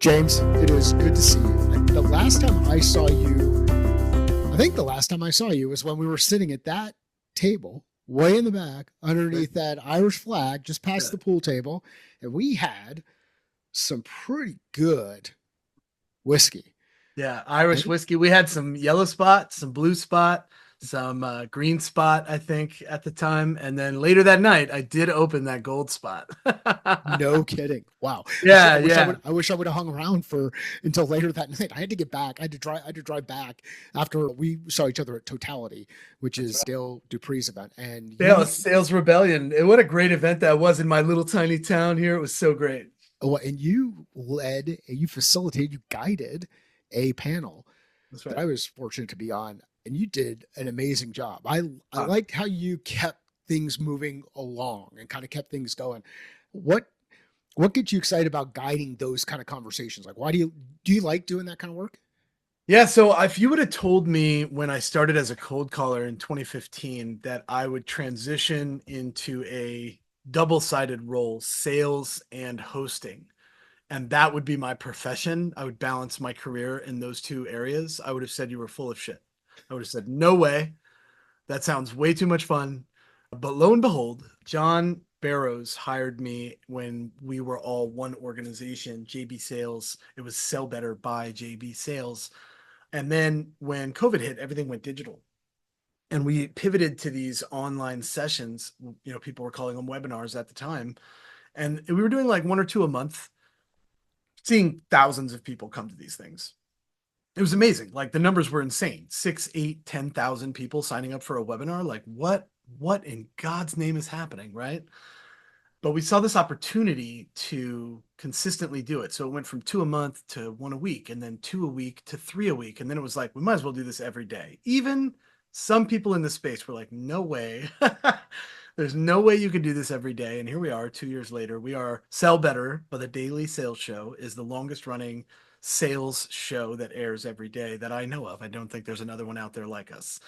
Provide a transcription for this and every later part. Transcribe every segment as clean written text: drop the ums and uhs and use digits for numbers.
James, it is good to see you. The last time I saw you, I think the last time I saw you was when we were sitting at that table way in the back underneath that Irish flag just past Yeah. the pool table. And we had some pretty good whiskey. Yeah, Irish And whiskey. We had some yellow spot, some blue spot, some green spot, I think, at the time. And then later that night, I did open that gold spot. no kidding. Wow. Yeah, I wish I yeah. would I wish I would have hung around for until later that night. I had to get back. I had to drive back after we saw each other at Totality, which That's is right. Dale Dupree's event. And Sales Rebellion. What a great event that was in my little tiny town here. It was so great. you led, you facilitated, you guided a panel That's that right. I was fortunate to be on, and you did an amazing job. I Ah. liked how you kept things moving along and kind of kept things going. What what gets you excited about guiding those kind of conversations? Like, why do you like doing that kind of work? Yeah, so if you would have told me when I started as a cold caller in 2015 that I would transition into a double-sided role, sales and hosting, and that would be my profession, I would balance my career in those two areas, I would have said you were full of shit. I would have said, no way. That sounds way too much fun. But lo and behold, John Barrows hired me when we were all one organization, JB Sales. It was Sell Better by JB Sales. And then when COVID hit, everything went digital. And we pivoted to these online sessions. People were calling them webinars at the time. And we were doing like one or two a month, seeing thousands of people come to these things. It was amazing. Like the numbers were insane. 6, 8, 10,000 people signing up for a webinar. Like what in God's name is happening, right? But we saw this opportunity to consistently do it. So it went from 2 a month to 1 a week, and then 2 a week to 3 a week. And then it was like, we might as well do this every day. Even some people in the space were like, no way. There's no way you could do this every day. And here we are 2 years later. We are Sell Better, but the Daily Sales Show is the longest running sales show that airs every day that I know of. I don't think there's another one out there like us.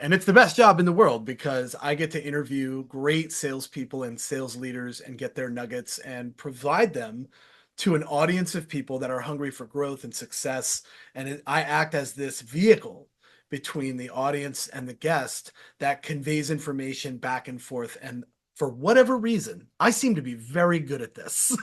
And it's the best job in the world because I get to interview great salespeople and sales leaders and get their nuggets and provide them to an audience of people that are hungry for growth and success. And I act as this vehicle between the audience and the guest that conveys information back and forth. And for whatever reason, I seem to be very good at this.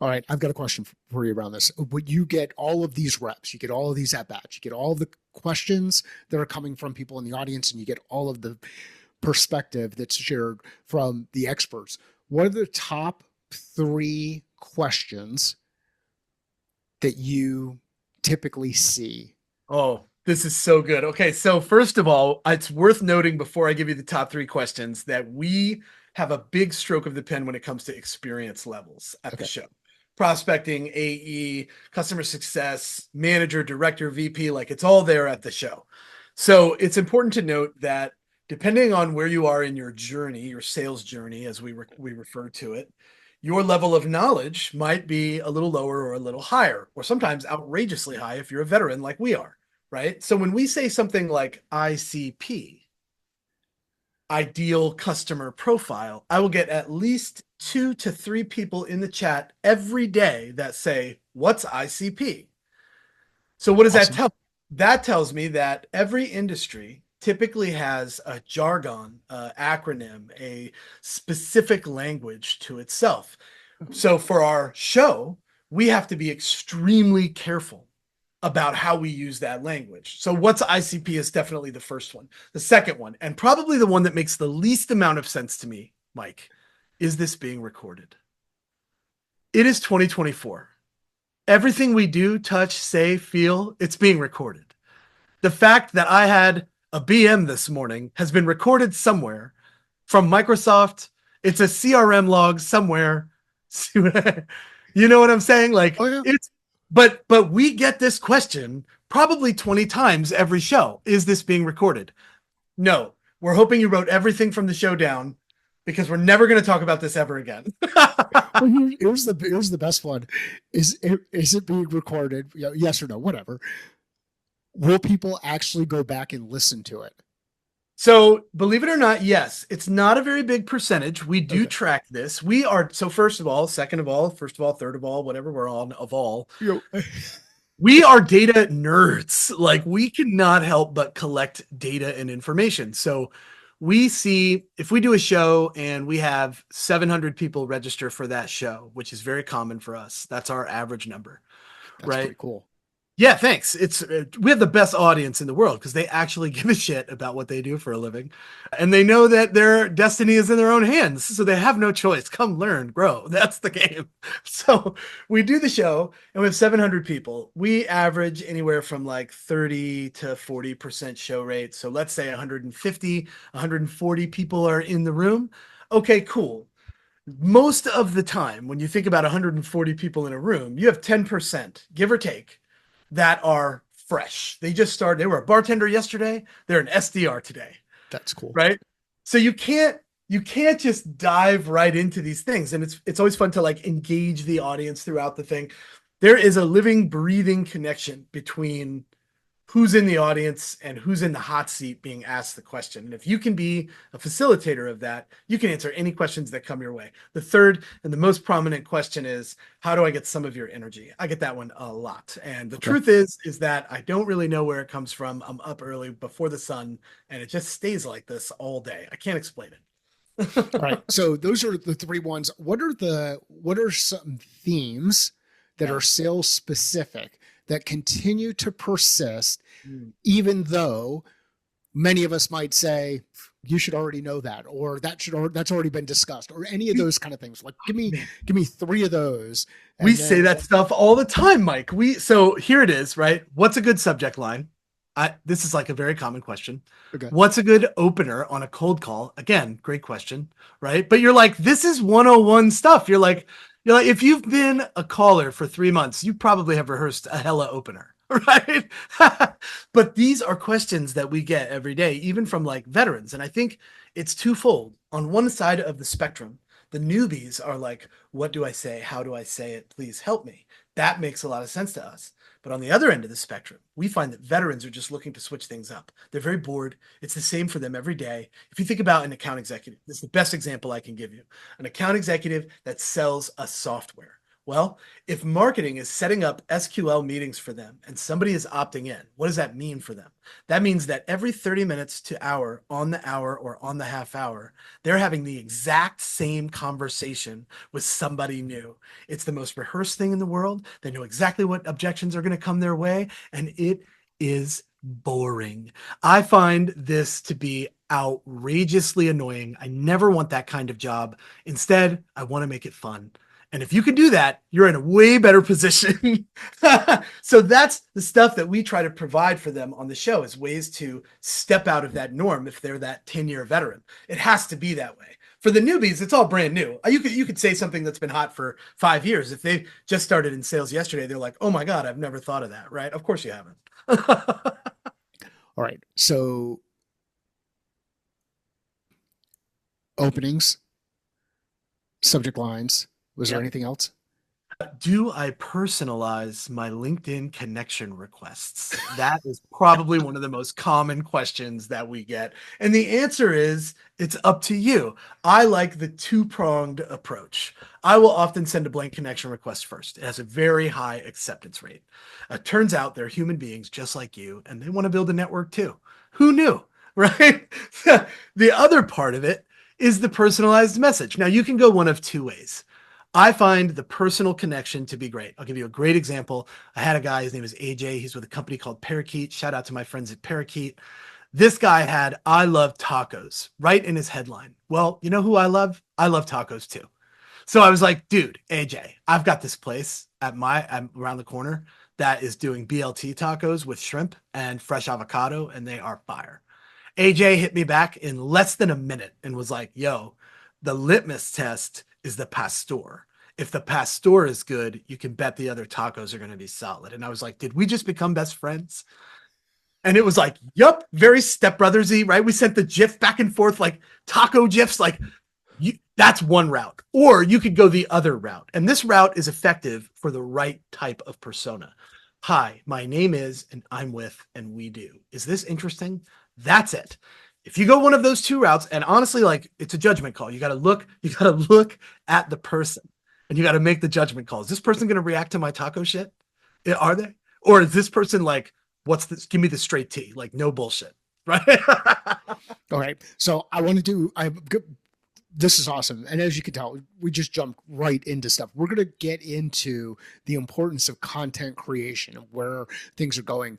All right, I've got a question for you around this. Would you get all of these reps, you get all of these at bats, you get all of the questions that are coming from people in the audience, and you get all of the perspective that's shared from the experts. What are the top three questions that you typically see? Oh, this is so good. Okay, so first of all, it's worth noting before I give you the top three questions that we have a big stroke of the pen when it comes to experience levels at the Okay. show. Prospecting, AE, customer success, manager, director, VP, like it's all there at the show. So it's important to note that depending on where you are in your journey, your sales journey, as we refer to it, your level of knowledge might be a little lower or a little higher, or sometimes outrageously high if you're a veteran like we are, right? So when we say something like ICP, ideal customer profile, I will get at least 2 to 3 people in the chat every day that say, what's ICP? So what does that Awesome. tell me? That tells me that every industry typically has a jargon, acronym, a specific language to itself. So for our show, we have to be extremely careful about how we use that language. So what's ICP is definitely the first one. The second one, and probably the one that makes the least amount of sense to me, Mike, is this being recorded? It is 2024. Everything we do, touch, say, feel, it's being recorded. The fact that I had a BM this morning has been recorded somewhere from Microsoft. It's a CRM log somewhere. You know what I'm saying? Oh Like yeah. it's but we get this question probably 20 times every show. Is this being recorded? No. We're hoping you wrote everything from the show down because we're never going to talk about this ever again. Well, here's the best one. Is it being recorded? Yes or no? Whatever. Will people actually go back and listen to it? So believe it or not, yes, it's not a very big percentage. We do Okay. track this. We are, so first of all, second of all, first of all, third of all, whatever we're on of all, You we are data nerds. Like we cannot help but collect data and information. So we see if we do a show and we have 700 people register for that show, which is very common for us. That's our average number, That's right? pretty cool. Yeah, thanks. It's we have the best audience in the world because they actually give a shit about what they do for a living, and they know that their destiny is in their own hands, so they have no choice. Come learn, grow. That's the game. So we do the show, and we have 700 people. We average anywhere from like 30 to 40% show rate. So let's say 150, 140 people are in the room. Okay, cool. Most of the time, when you think about 140 people in a room, you have 10%, give or take, that are fresh. They just started, they were a bartender yesterday, they're an SDR today, That's cool. right? So you can't just dive right into these things. And it's always fun to like engage the audience throughout the thing. There is a living, breathing connection between who's in the audience and who's in the hot seat being asked the question. And if you can be a facilitator of that, you can answer any questions that come your way. The third and the most prominent question is, how do I get some of your energy? I get that one a lot. And the Okay. truth is that I don't really know where it comes from. I'm up early before the sun and it just stays like this all day. I can't explain All right. it. So those are the three ones. What are some themes that Yeah. are sales specific that continue to persist, Mm. even though many of us might say you should already know that, or that's already been discussed, or any of We, those kind of things. Like man, give me three of those, we and say then that stuff all the time, Mike. So here it is, right? What's a good subject line? This is like a very common question. okay, What's a good opener on a cold call? Again, great question, right? But you're like, this is 101 stuff. You're like, if you've been a caller for 3 months, you probably have rehearsed a hella opener, right? But these are questions that we get every day, even from like veterans. And I think it's twofold. On one side of the spectrum, the newbies are like, what do I say? How do I say it? Please help me. That makes a lot of sense to us. But on the other end of the spectrum, we find that veterans are just looking to switch things up. They're very bored. It's the same for them every day. If you think about an account executive, this is the best example I can give you. An account executive that sells a software. Well, if marketing is setting up SQL meetings for them and somebody is opting in, what does that mean for them? That means that every 30 minutes to hour or on the half hour, they're having the exact same conversation with somebody new. It's the most rehearsed thing in the world. They know exactly what objections are going to come their way, and it is boring. I find this to be outrageously annoying. I never want that kind of job. Instead, I want to make it fun. And if you can do that, you're in a way better position. So that's the stuff that we try to provide for them on the show is ways to step out of that norm if they're that 10-year veteran. It has to be that way. For the newbies, it's all brand new. You could say something that's been hot for 5 years. If they just started in sales yesterday, they're like, "Oh my God, I've never thought of that." Right? Of course you haven't. all right. So openings, subject lines. Was there Yep. anything else? Do I personalize my LinkedIn connection requests? That is probably one of the most common questions that we get. And the answer is it's up to you. I like the two-pronged approach. I will often send a blank connection request first. It has a very high acceptance rate. It turns out they're human beings just like you, and they want to build a network too. Who knew, right? The other part of it is the personalized message. Now, you can go one of two ways. I find the personal connection to be great. I'll give you a great example. I had a guy, his name is AJ. He's with a company called Parakeet. Shout out to my friends at Parakeet. This guy had, I love tacos right in his headline. Well, you know who I love? I love tacos too. So I was like, dude, AJ, I've got this place I'm around the corner that is doing BLT tacos with shrimp and fresh avocado, and they are fire. AJ hit me back in less than a minute and was like, yo, the litmus test is the pastor. If the pastor is good, you can bet the other tacos are going to be solid. And I was like, did we just become best friends? And it was like, yup, very stepbrothersy, right? We sent the GIF back and forth, like taco GIFs, like that's one route. Or you could go the other route. And this route is effective for the right type of persona. Hi, my name is, and I'm with, and we do. Is this interesting? That's it. If you go one of those two routes, and honestly, like it's a judgment call. You gotta look at the person and you gotta make the judgment call. Is this person gonna react to my taco shit? Are they? Or is this person like, what's this? Give me the straight tea, like no bullshit. Right. All right. So I want to do, this is awesome. And as you can tell, we just jumped right into stuff. We're going to get into the importance of content creation and where things are going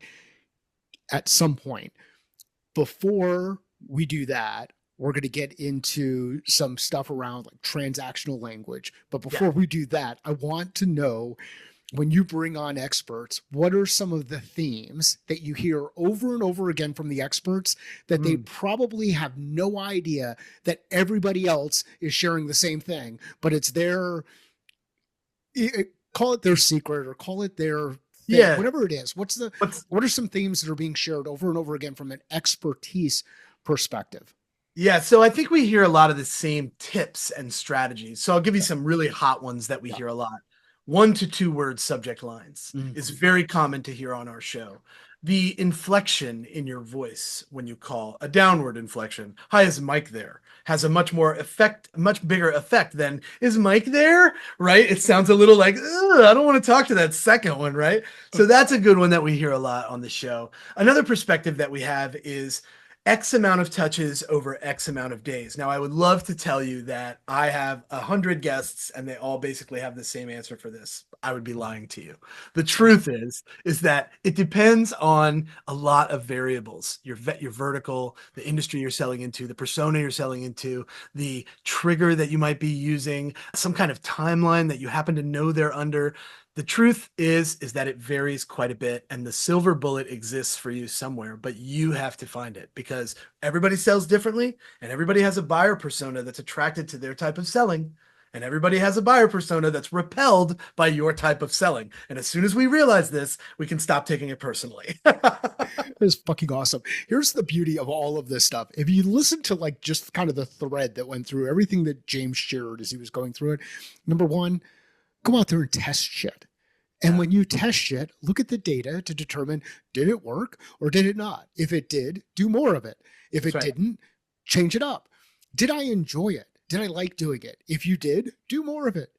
at some point. Before we do that, we're going to get into some stuff around like transactional language. But before we do that, I want to know, when you bring on experts, what are some of the themes that you hear over and over again from the experts that they probably have no idea that everybody else is sharing the same thing, but it's their, call it their secret or call it their thing, whatever it is. What are some themes that are being shared over and over again from an expertise perspective? Yeah, so I think we hear a lot of the same tips and strategies. So I'll give you some really hot ones that we hear a lot. 1 to 2 word subject lines is very common to hear on our show. The inflection in your voice when you call, a downward inflection. Hi, is Mike there? Has a much bigger effect than is Mike there? Right? It sounds a little like, I don't want to talk to that second one, right? So that's a good one that we hear a lot on the show. Another perspective that we have is X amount of touches over X amount of days. Now, I would love to tell you that I have 100 guests and they all basically have the same answer for this. I would be lying to you. The truth is that it depends on a lot of variables. Your vertical, the industry you're selling into, the persona you're selling into, the trigger that you might be using, some kind of timeline that you happen to know they're under. The truth is that it varies quite a bit, and the silver bullet exists for you somewhere, but you have to find it because everybody sells differently and everybody has a buyer persona that's attracted to their type of selling. And everybody has a buyer persona that's repelled by your type of selling. And as soon as we realize this, we can stop taking it personally. It's fucking awesome. Here's the beauty of all of this stuff. If you listen to like just kind of the thread that went through everything that James shared as he was going through it, number one, go out there and test shit. And when you test shit, look at the data to determine, did it work or did it not? If it did, do more of it. If it didn't, change it up. Did I enjoy it? Did I like doing it? If you did, do more of it.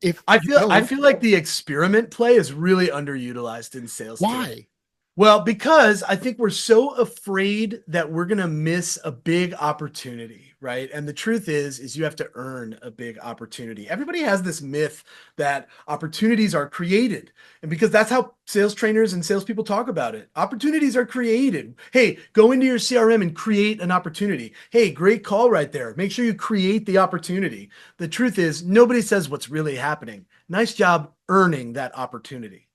If I feel like the experiment play is really underutilized in sales. Why? Today. Well, because I think we're so afraid that we're going to miss a big opportunity, right? And the truth is you have to earn a big opportunity. Everybody has this myth that opportunities are created. And because that's how sales trainers and salespeople talk about it. Opportunities are created. Hey, go into your CRM and create an opportunity. Hey, great call right there. Make sure you create the opportunity. The truth is nobody says what's really happening. Nice job earning that opportunity.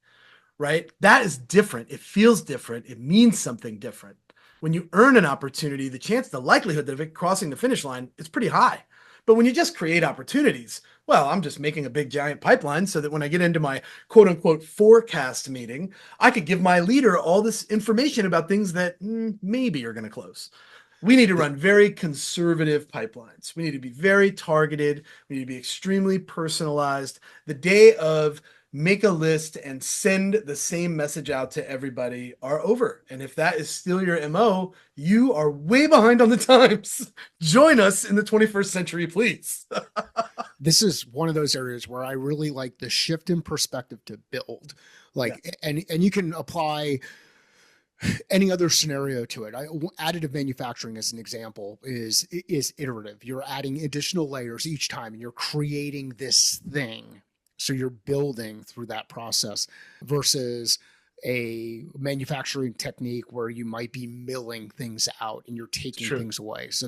Right? That is different. It feels different. It means something different. When you earn an opportunity, the likelihood of it crossing the finish line is pretty high. But when you just create opportunities, well, I'm just making a big giant pipeline so that when I get into my quote unquote forecast meeting, I could give my leader all this information about things that maybe are going to close. We need to run very conservative pipelines. We need to be very targeted. We need to be extremely personalized. The day of make a list and send the same message out to everybody are over. And if that is still your MO, you are way behind on the times. Join us in the 21st century, please. This is one of those areas where I really like the shift in perspective to build. And you can apply any other scenario to it. Additive manufacturing, as an example, is iterative. You're adding additional layers each time and you're creating this thing. So you're building through that process versus a manufacturing technique where you might be milling things out and you're taking things away. So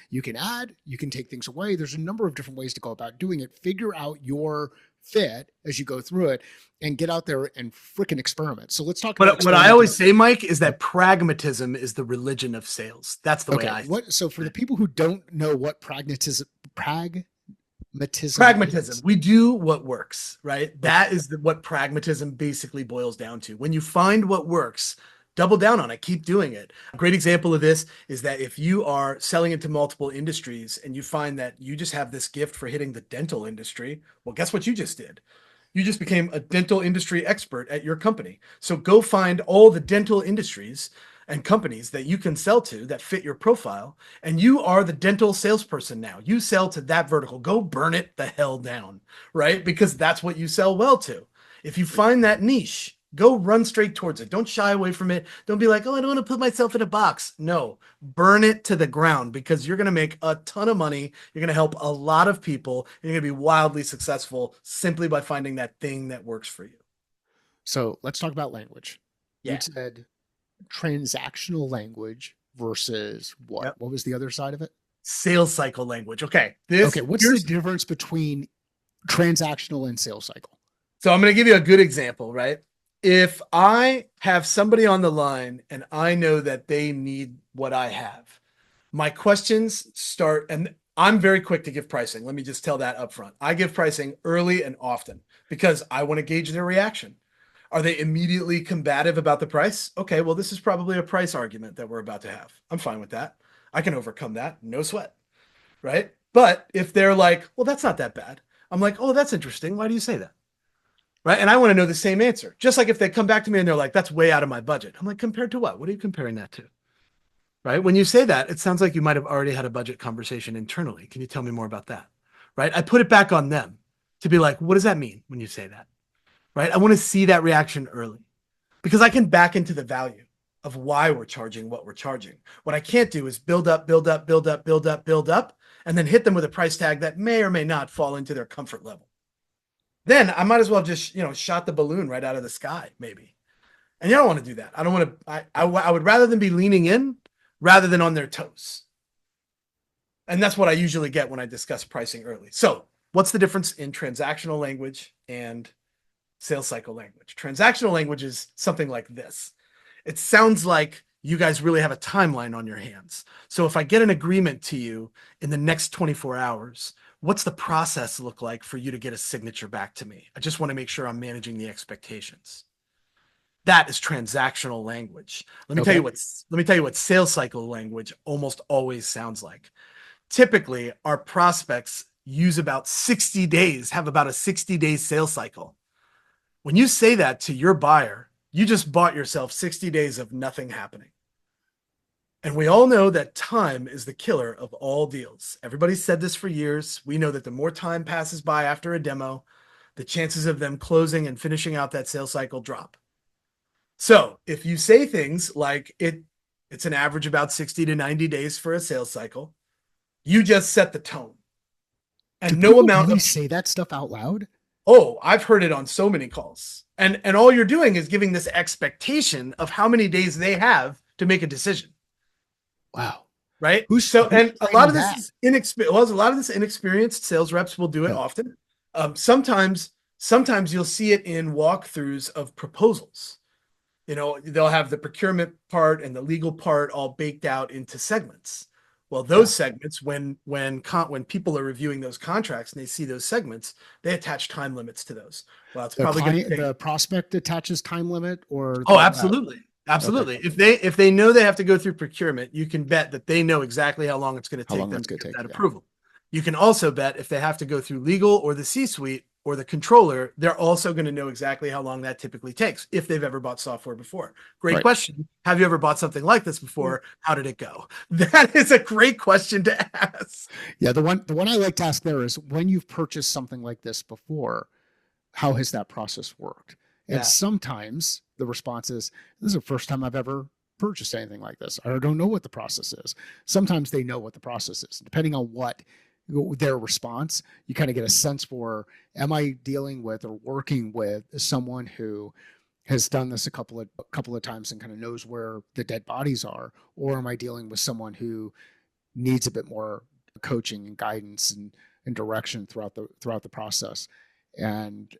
you can add, you can take things away. There's a number of different ways to go about doing it. Figure out your fit as you go through it and get out there and freaking experiment. So let's talk about what I always say, Mike, is that pragmatism is the religion of sales. That's the way I see it. So for the people who don't know what pragmatism. We do what works, right? That is what pragmatism basically boils down to. When you find what works, double down on it, keep doing it. A great example of this is that if you are selling into multiple industries and you find that you just have this gift for hitting the dental industry, well, guess what you just did? You just became a dental industry expert at your company. So go find all the dental industries and companies that you can sell to that fit your profile. And you are the dental salesperson now. You sell to that vertical. Go burn it the hell down, right? Because that's what you sell well to. If you find that niche, go run straight towards it. Don't shy away from it. Don't be like, oh, I don't want to put myself in a box. No, burn it to the ground because you're going to make a ton of money. You're going to help a lot of people. And you're going to be wildly successful simply by finding that thing that works for you. So let's talk about language. You Yeah. said transactional language versus what? Yep. What was the other side of it? Sales cycle language. Okay. Okay, what's the difference between transactional and sales cycle? So I'm going to give you a good example, right? If I have somebody on the line and I know that they need what I have, my questions start, and I'm very quick to give pricing. Let me just tell that up front. I give pricing early and often because I want to gauge their reaction. Are they immediately combative about the price? Okay, well, this is probably a price argument that we're about to have. I'm fine with that. I can overcome that. No sweat, right? But if they're like, well, that's not that bad. I'm like, oh, that's interesting. Why do you say that? Right. And I want to know the same answer. Just like if they come back to me and they're like, that's way out of my budget. I'm like, compared to what? What are you comparing that to? Right. When you say that, it sounds like you might have already had a budget conversation internally. Can you tell me more about that? Right. I put it back on them to be like, what does that mean when you say that? Right. I want to see that reaction early because I can back into the value of why we're charging what we're charging. What I can't do is build up, build up, build up, build up, build up, and then hit them with a price tag that may or may not fall into their comfort level. Then I might as well just, shot the balloon right out of the sky, maybe. And you don't want to do that. I don't want to, I would rather than be leaning in rather than on their toes. And that's what I usually get when I discuss pricing early. So what's the difference in transactional language and sales cycle language? Transactional language is something like this. It sounds like you guys really have a timeline on your hands. So if I get an agreement to you in the next 24 hours, what's the process look like for you to get a signature back to me? I just want to make sure I'm managing the expectations. That is transactional language. Let me tell you what sales cycle language almost always sounds like. Typically, our prospects use about 60 days, have about a 60-day sales cycle. When you say that to your buyer, you just bought yourself 60 days of nothing happening. And we all know that time is the killer of all deals. Everybody's said this for years. We know that the more time passes by after a demo, the chances of them closing and finishing out that sales cycle drop. So if you say things like it's an average about 60 to 90 days for a sales cycle, you just set the tone. And Do people really say that stuff out loud? Oh, I've heard it on so many calls. And all you're doing is giving this expectation of how many days they have to make a decision. Wow. Right. Who's and a lot of that? this is inexperienced. A lot of this inexperienced sales reps will do it often. Sometimes you'll see it in walkthroughs of proposals. They'll have the procurement part and the legal part all baked out into segments. Well, those segments, when people are reviewing those contracts and they see those segments, they attach time limits to those. Well, it's probably going to take the prospect attaches time limit, or absolutely. Absolutely. Okay. If they know they have to go through procurement, you can bet that they know exactly how long it's going to take them to get that approval. You can also bet if they have to go through legal or the C-suite or the controller, they're also going to know exactly how long that typically takes if they've ever bought software before. Great question. Have you ever bought something like this before? How did it go? That is a great question to ask. Yeah, the one I like to ask there is, when you've purchased something like this before, how has that process worked? And sometimes the response is, this is the first time I've ever purchased anything like this. I don't know what the process is. Sometimes they know what the process is. Depending on what their response, you kind of get a sense for, am I dealing with or working with someone who has done this a couple of times and kind of knows where the dead bodies are, or am I dealing with someone who needs a bit more coaching and guidance and direction throughout the process? And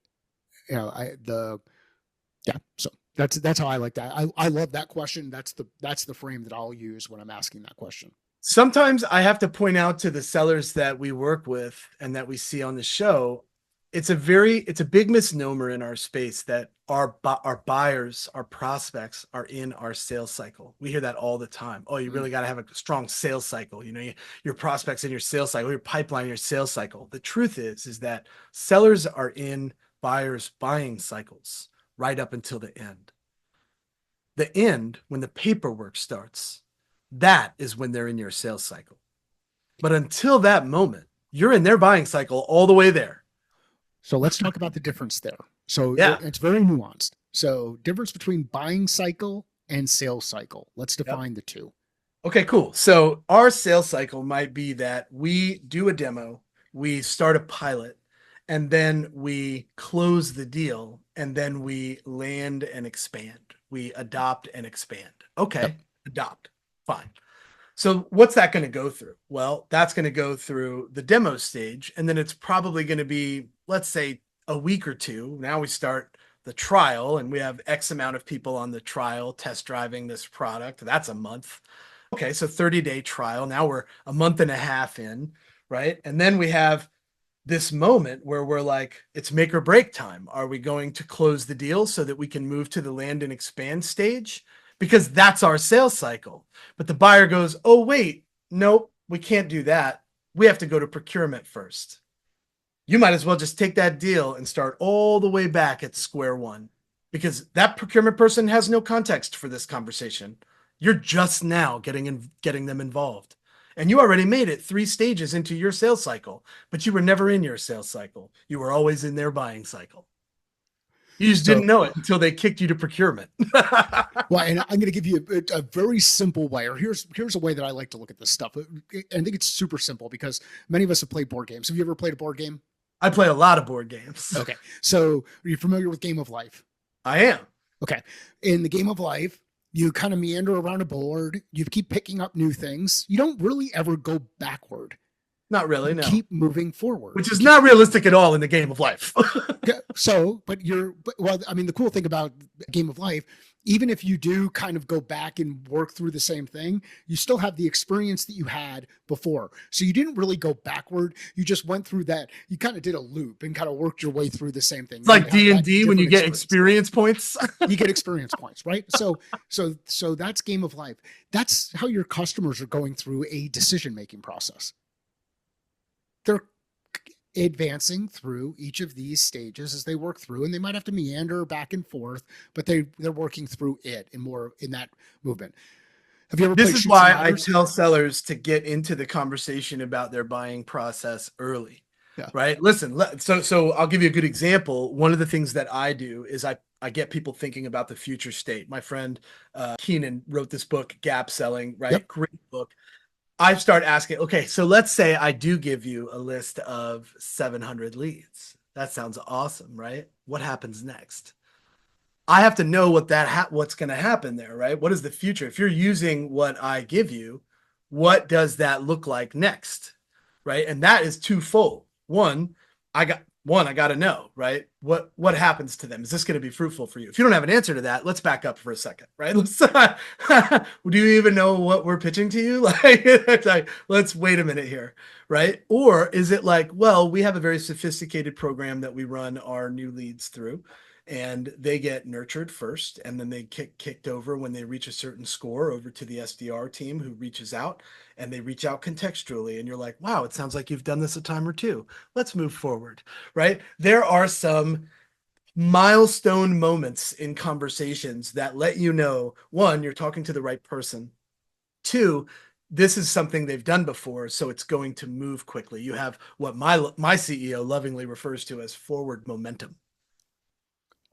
so that's how I like that. I love that question. That's the frame that I'll use when I'm asking that question. Sometimes I have to point out to the sellers that we work with and that we see on the show, it's a big misnomer in our space that our buyers, our prospects are in our sales cycle. We hear that all the time. Oh, you really got to have a strong sales cycle. Your prospects in your sales cycle, your pipeline, your sales cycle. The truth is that sellers are in buyers' buying cycles right up until the end. The end, when the paperwork starts, that is when they're in your sales cycle. But until that moment, you're in their buying cycle all the way there. So let's talk about the difference there. So Yeah. it's very nuanced. So difference between buying cycle and sales cycle. Let's Yep. define the two. Okay, cool. So our sales cycle might be that we do a demo, we start a pilot, and then we close the deal, and then we land and expand. We adopt and expand. Okay, Yep. adopt. Fine. So what's that going to go through? Well, that's going to go through the demo stage, and then it's probably going to be, let's say, a week or two. Now we start the trial, and we have X amount of people on the trial test driving this product. That's a month. Okay, so 30-day trial. Now we're a month and a half in, right? And then we have this moment where we're like, it's make or break time. Are we going to close the deal so that we can move to the land and expand stage? Because that's our sales cycle. But the buyer goes, oh, wait, nope, we can't do that. We have to go to procurement first. You might as well just take that deal and start all the way back at square one, because that procurement person has no context for this conversation. You're just now getting them involved. And you already made it 3 stages into your sales cycle, but you were never in your sales cycle. You were always in their buying cycle. You just didn't know it until they kicked you to procurement. Well, and I'm going to give you a very simple way, or here's a way that I like to look at this stuff. I think it's super simple because many of us have played board games. Have you ever played a board game? I play a lot of board games. Okay. So are you familiar with Game of Life? I am. Okay. In the Game of Life, you kind of meander around a board. You keep picking up new things. You don't really ever go backward. Not really, no. Keep moving forward. Which is not realistic at all in the Game of Life. So, well, I mean, the cool thing about Game of Life, even if you do kind of go back and work through the same thing, you still have the experience that you had before. So you didn't really go backward. You just went through that. You kind of did a loop and kind of worked your way through the same thing. It's like D&D when you get experience points. You get experience points, right? So that's Game of Life. That's how your customers are going through a decision-making process. They're advancing through each of these stages as they work through, and they might have to meander back and forth, but they're working through it and more in that movement. Have you ever This is why I tell sellers to get into the conversation about their buying process early. Yeah. Right. Listen, so I'll give you a good example. One of the things that I do is I get people thinking about the future state. My friend Keenan wrote this book, Gap Selling, right? Yep. Great book. I start asking, okay, so let's say I do give you a list of 700 leads. That sounds awesome, right? What happens next? I have to know what's going to happen there, right? What is the future? If you're using what I give you, what does that look like next, right? And that is twofold. One, I got to know, right? What happens to them? Is this going to be fruitful for you? If you don't have an answer to that, let's back up for a second, right? Do you even know what we're pitching to you? Like, let's wait a minute here, right? Or is it like, well, we have a very sophisticated program that we run our new leads through, and they get nurtured first, and then they kicked over when they reach a certain score over to the SDR team who reaches out, and they reach out contextually, and you're like, wow, it sounds like you've done this a time or two. Let's move forward, right? There are some milestone moments in conversations that let you know, one, you're talking to the right person. Two, this is something they've done before, so it's going to move quickly. You have what my CEO lovingly refers to as forward momentum.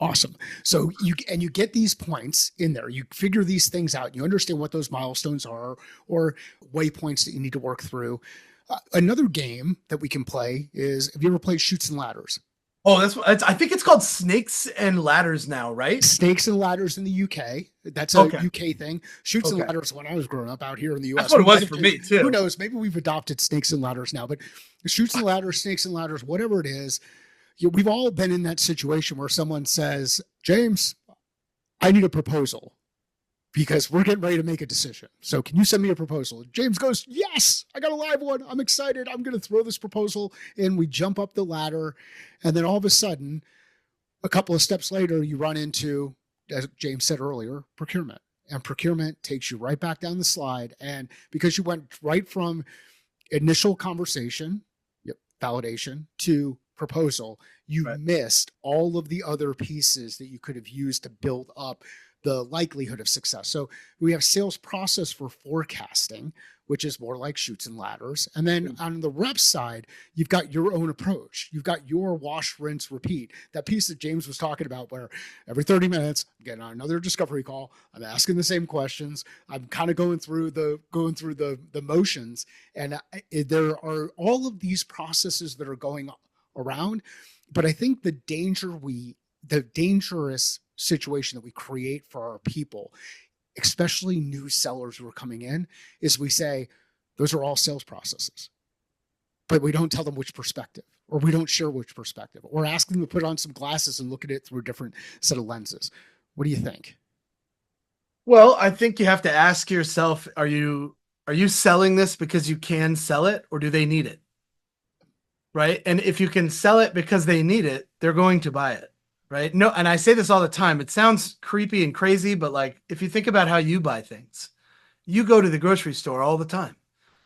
Awesome. So you get these points in there. You figure these things out. You understand what those milestones are or waypoints that you need to work through. Another game that we can play is, have you ever played Chutes and Ladders? Oh, I think it's called Snakes and Ladders now, right? Snakes and Ladders in the UK. That's a UK thing. Chutes and Ladders when I was growing up out here in the US. That's what it was for me too. Who knows? Maybe we've adopted Snakes and Ladders now, but Chutes and Ladders, Snakes and Ladders, whatever it is, we've all been in that situation where someone says, James, I need a proposal because we're getting ready to make a decision. So can you send me a proposal? James goes, yes, I got a live one. I'm excited. I'm going to throw this proposal in. We jump up the ladder. And then all of a sudden, a couple of steps later, you run into, as James said earlier, procurement. And procurement takes you right back down the slide. And because you went right from initial conversation, validation, to proposal, you missed all of the other pieces that you could have used to build up the likelihood of success. So we have sales process for forecasting, which is more like chutes and ladders. And then on the rep side, you've got your own approach. You've got your wash, rinse, repeat. That piece that James was talking about, where every 30 minutes, I'm getting on another discovery call. I'm asking the same questions. I'm kind of going through the motions. And there are all of these processes that are going around. But I think the dangerous situation that we create for our people, especially new sellers who are coming in, is we say those are all sales processes, but we don't tell them which perspective, or we don't share which perspective, or ask them to put on some glasses and look at it through a different set of lenses. What do you think? Well, I think you have to ask yourself, are you selling this because you can sell it, or do they need it? Right? And if you can sell it because they need it, they're going to buy it. Right? No, and I say this all the time. It sounds creepy and crazy, but like if you think about how you buy things, you go to the grocery store all the time,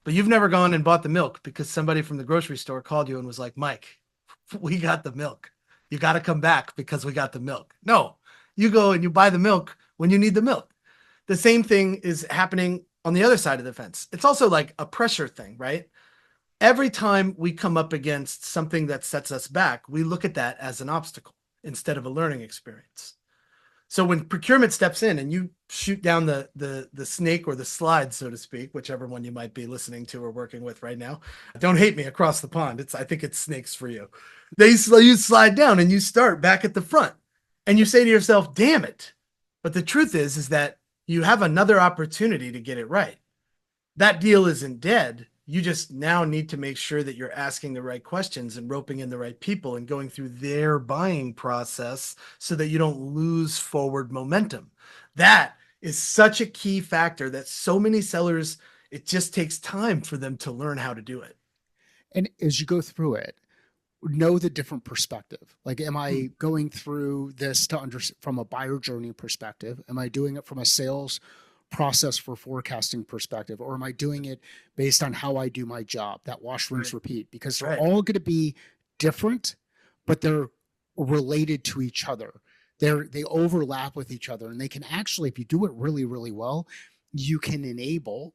but you've never gone and bought the milk because somebody from the grocery store called you and was like, Mike, we got the milk. You got to come back because we got the milk. No, you go and you buy the milk when you need the milk. The same thing is happening on the other side of the fence. It's also like a pressure thing, right? Every time we come up against something that sets us back, we look at that as an obstacle instead of a learning experience. So when procurement steps in and you shoot down the snake or the slide, so to speak, whichever one you might be listening to or working with right now, don't hate me across the pond. I think it's snakes for you. You slide down and you start back at the front and you say to yourself, damn it. But the truth is that you have another opportunity to get it right. That deal isn't dead. You just now need to make sure that you're asking the right questions and roping in the right people and going through their buying process so that you don't lose forward momentum. That is such a key factor that so many sellers, it just takes time for them to learn how to do it. And as you go through it, know the different perspective. Like, am I going through this to from a buyer journey perspective? Am I doing it from a sales process for forecasting perspective, or am I doing it based on how I do my job? That wash, rinse, repeat, because they're all going to be different, but they're related to each other. They overlap with each other, and they can actually, if you do it really, really well, you can enable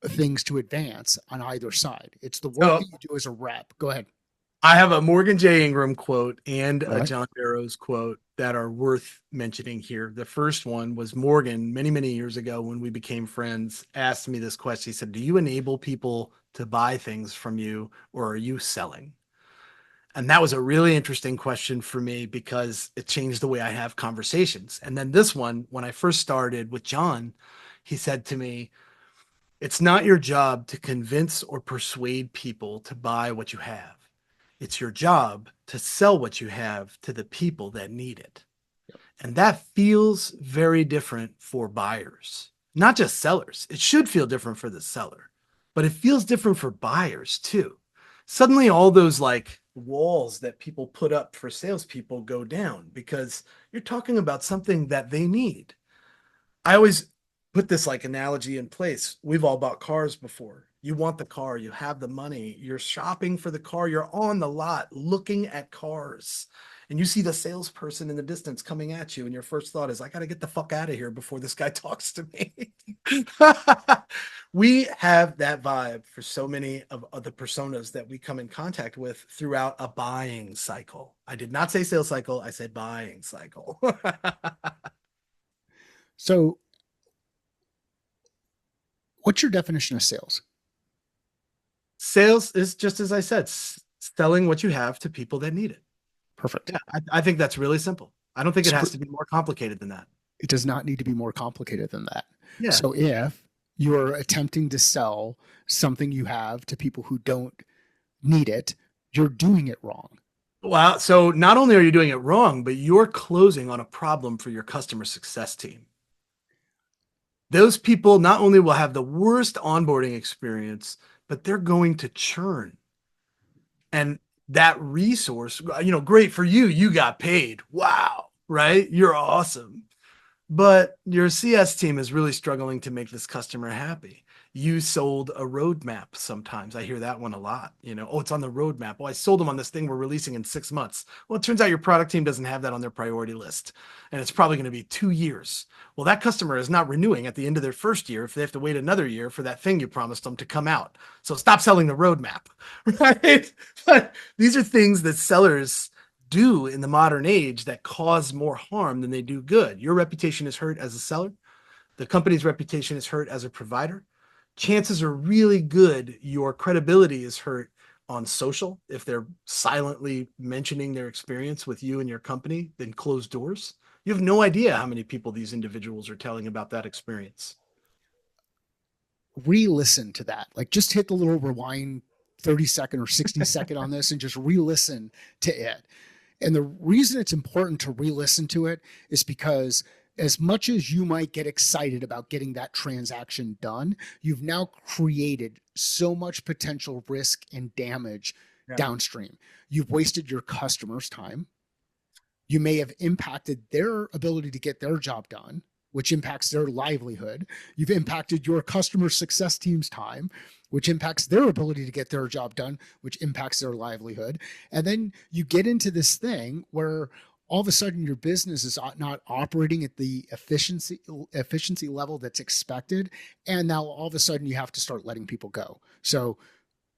things to advance on either side. It's the work that you do as a rep. Go ahead. I have a Morgan J. Ingram quote and All a right. John Barrows quote that are worth mentioning here. The first one was Morgan, many, many years ago when we became friends, asked me this question. He said, do you enable people to buy things from you, or are you selling? And that was a really interesting question for me because it changed the way I have conversations. And then this one, when I first started with John, he said to me, it's not your job to convince or persuade people to buy what you have. It's your job to sell what you have to the people that need it. And that feels very different for buyers, not just sellers. It should feel different for the seller, but it feels different for buyers too. Suddenly, all those like walls that people put up for salespeople go down because you're talking about something that they need. I always put this like analogy in place. We've all bought cars before. You want the car, you have the money, you're shopping for the car, you're on the lot looking at cars, and you see the salesperson in the distance coming at you, and your first thought is, I got to get the fuck out of here before this guy talks to me. We have that vibe for so many of the personas that we come in contact with throughout a buying cycle. I did not say sales cycle, I said buying cycle. So, what's your definition of sales? Sales is just as I said, selling what you have to people that need it. Perfect. Yeah, I think that's really simple. I don't think it has to be more complicated than that. It does not need to be more complicated than that. Yeah. So, if you're attempting to sell something you have to people who don't need it, you're doing it wrong. Well, so not only are you doing it wrong, but you're closing on a problem for your customer success team. Those people not only will have the worst onboarding experience, but they're going to churn. And that resource, great for you. You got paid. Wow. Right. You're awesome. But your CS team is really struggling to make this customer happy. You sold a roadmap sometimes. I hear that one a lot. Oh, it's on the roadmap. Oh, I sold them on this thing we're releasing in 6 months. Well, it turns out your product team doesn't have that on their priority list. And it's probably going to be 2 years. Well, that customer is not renewing at the end of their first year if they have to wait another year for that thing you promised them to come out. So stop selling the roadmap, right? But these are things that sellers do in the modern age that cause more harm than they do good. Your reputation is hurt as a seller. The company's reputation is hurt as a provider. Chances are really good your credibility is hurt on social if they're silently mentioning their experience with you and your company, then closed doors. You have no idea how many people these individuals are telling about that experience. Re-listen to that. Like just hit the little rewind 30-second or 60-second on this and just re-listen to it. And the reason it's important to re-listen to it is because as much as you might get excited about getting that transaction done, you've now created so much potential risk and damage Yeah. downstream. You've wasted your customers' time. You may have impacted their ability to get their job done, which impacts their livelihood. You've impacted your customer success team's time, which impacts their ability to get their job done, which impacts their livelihood. And then you get into this thing where all of a sudden your business is not operating at the efficiency level that's expected, and now all of a sudden you have to start letting people go. So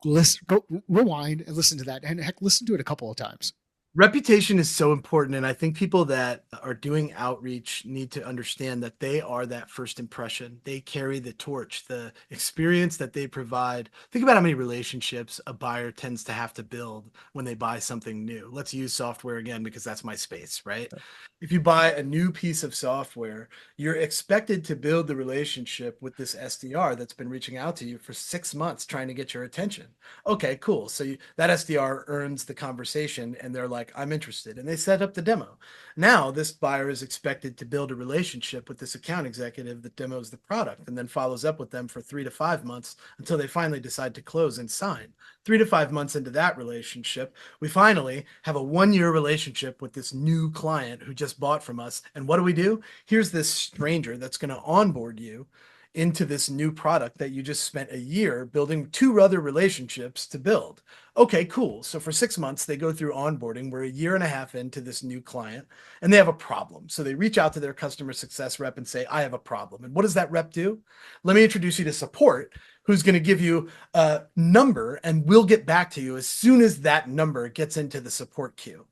go rewind and listen to that, and heck, listen to it a couple of times. Reputation is so important. And I think people that are doing outreach need to understand that they are that first impression. They carry the torch, the experience that they provide. Think about how many relationships a buyer tends to have to build when they buy something new. Let's use software again, because that's my space, right? If you buy a new piece of software, you're expected to build the relationship with this SDR that's been reaching out to you for 6 months trying to get your attention. Okay, cool. So that SDR earns the conversation and they're like, I'm interested. And they set up the demo. Now this buyer is expected to build a relationship with this account executive that demos the product and then follows up with them for 3 to 5 months until they finally decide to close and sign. 3 to 5 months into that relationship, we finally have a 1 year relationship with this new client who just bought from us. And what do? Here's this stranger that's going to onboard you into this new product that you just spent a year building 2 other relationships to build. Okay, cool. So for 6 months, they go through onboarding. We're a year and a half into this new client and they have a problem. So they reach out to their customer success rep and say, I have a problem. And what does that rep do? Let me introduce you to support, who's going to give you a number and we'll get back to you as soon as that number gets into the support queue.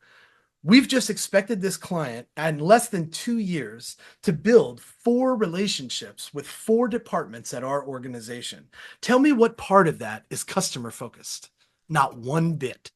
We've just expected this client in less than 2 years to build 4 relationships with 4 departments at our organization. Tell me what part of that is customer focused? Not one bit.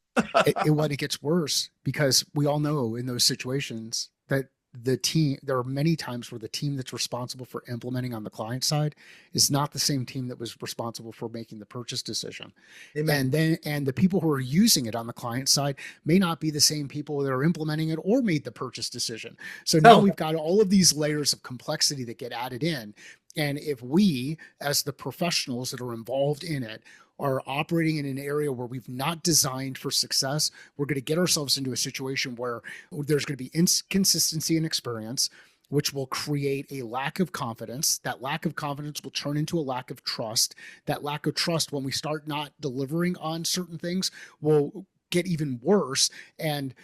When it gets worse, because we all know in those situations that there are many times where the team that's responsible for implementing on the client side is not the same team that was responsible for making the purchase decision. Amen. And the people who are using it on the client side may not be the same people that are implementing it or made the purchase decision. So now we've got all of these layers of complexity that get added in. And if we, as the professionals that are involved in it, are operating in an area where we've not designed for success, we're going to get ourselves into a situation where there's going to be inconsistency in experience, which will create a lack of confidence. That lack of confidence will turn into a lack of trust. That lack of trust, when we start not delivering on certain things, will get even worse. And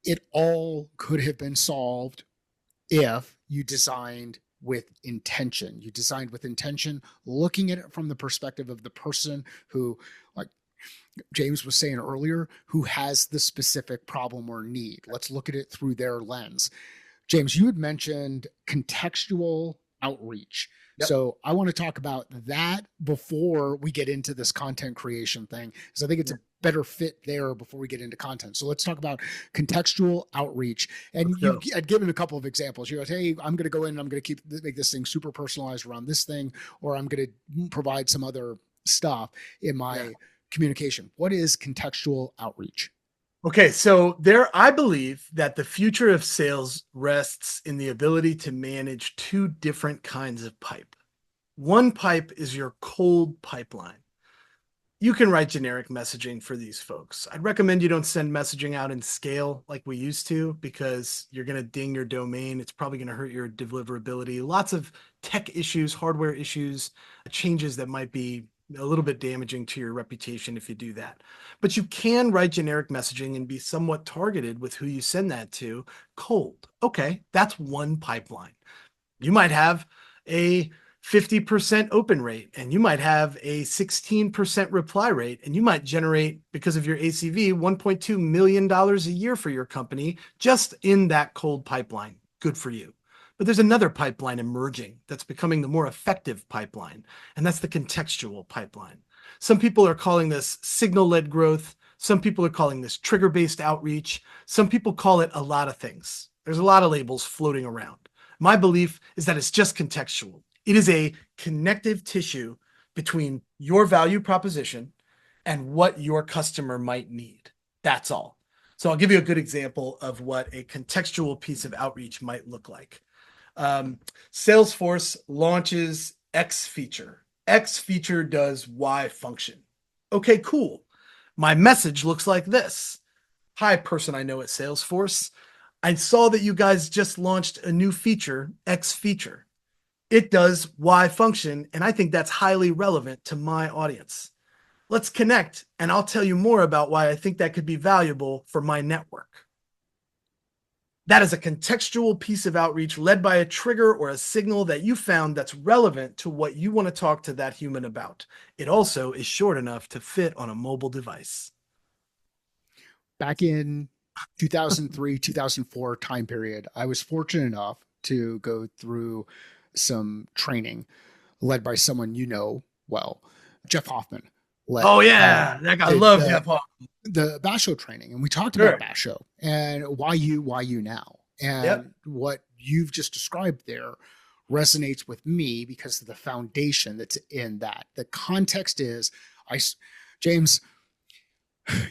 it all could have been solved if you designed with intention. You designed with intention, looking at it from the perspective of the person who, like James was saying earlier, who has the specific problem or need. Let's look at it through their lens. James, you had mentioned contextual outreach. Yep. So I want to talk about that before we get into this content creation thing, because I think it's a better fit there before we get into content. So let's talk about contextual outreach. And you had given a couple of examples. You go, hey, I'm going to go in and I'm going to make this thing super personalized around this thing, or I'm going to provide some other stuff in my communication. What is contextual outreach? Okay, so I believe that the future of sales rests in the ability to manage 2 different kinds of pipe. One pipe is your cold pipeline. you can write generic messaging for these folks. I'd recommend you don't send messaging out in scale like we used to, because you're going to ding your domain. It's probably going to hurt your deliverability. Lots of tech issues, hardware issues, changes that might be a little bit damaging to your reputation if you do that. But you can write generic messaging and be somewhat targeted with who you send that to cold. Okay, that's one pipeline. You might have a 50% open rate, and you might have a 16% reply rate, and you might generate, because of your ACV, $1.2 million a year for your company just in that cold pipeline. Good for you. But there's another pipeline emerging that's becoming the more effective pipeline, and that's the contextual pipeline. Some people are calling this signal-led growth. Some people are calling this trigger-based outreach. Some people call it a lot of things. There's a lot of labels floating around. My belief is that it's just contextual. It is a connective tissue between your value proposition and what your customer might need. That's all. So I'll give you a good example of what a contextual piece of outreach might look like. Salesforce launches X feature. X feature does Y function. Okay, cool. My message looks like this. Hi, person I know at Salesforce. I saw that you guys just launched a new feature, X feature. It does Y function, and I think that's highly relevant to my audience. Let's connect, and I'll tell you more about why I think that could be valuable for my network. That is a contextual piece of outreach led by a trigger or a signal that you found that's relevant to what you want to talk to that human about. It also is short enough to fit on a mobile device. Back in 2003, 2004 time period, I was fortunate enough to go through some training led by someone you know well, Jeff Hoffman. Oh yeah, that guy, I love Jeff Hoffman. The Basho training, and we talked Sure. about Basho and why you now, and Yep. what you've just described there resonates with me because of the foundation that's in that. The context is, James,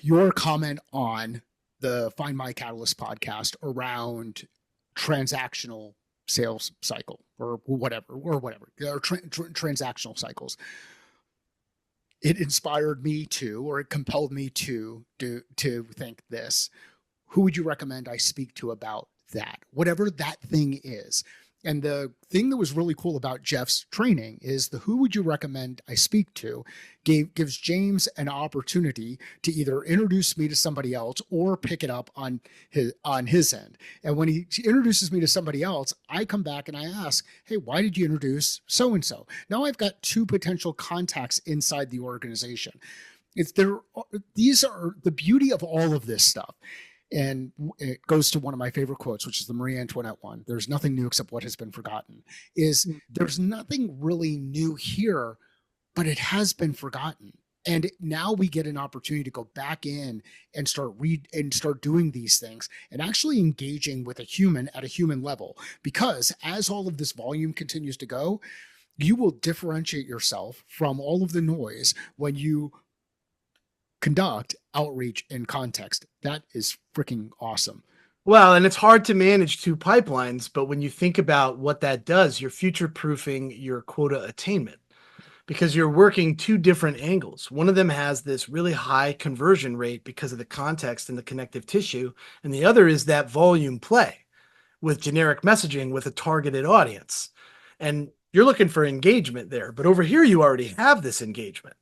your comment on the Find My Catalyst podcast around transactional sales cycle or whatever, or transactional cycles. It inspired me to, or it compelled me to think this. Who would you recommend I speak to about that? Whatever that thing is. And the thing that was really cool about Jeff's training is the who would you recommend I speak to gives James an opportunity to either introduce me to somebody else or pick it up on his end. And when he introduces me to somebody else, I come back and I ask, hey, why did you introduce so-and-so? Now I've got two potential contacts inside the organization. These are the beauty of all of this stuff. And it goes to one of my favorite quotes, which is the Marie Antoinette one. There's nothing new except what has been forgotten. There's nothing really new here, but it has been forgotten. And now we get an opportunity to go back in and start doing these things and actually engaging with a human at a human level. Because as all of this volume continues to go, you will differentiate yourself from all of the noise when you conduct outreach in context. That is freaking awesome. Well, and it's hard to manage two pipelines, but when you think about what that does, you're future proofing your quota attainment because you're working two different angles. One of them has this really high conversion rate because of the context and the connective tissue, and the other is that volume play with generic messaging with a targeted audience. And you're looking for engagement there, but over here you already have this engagement.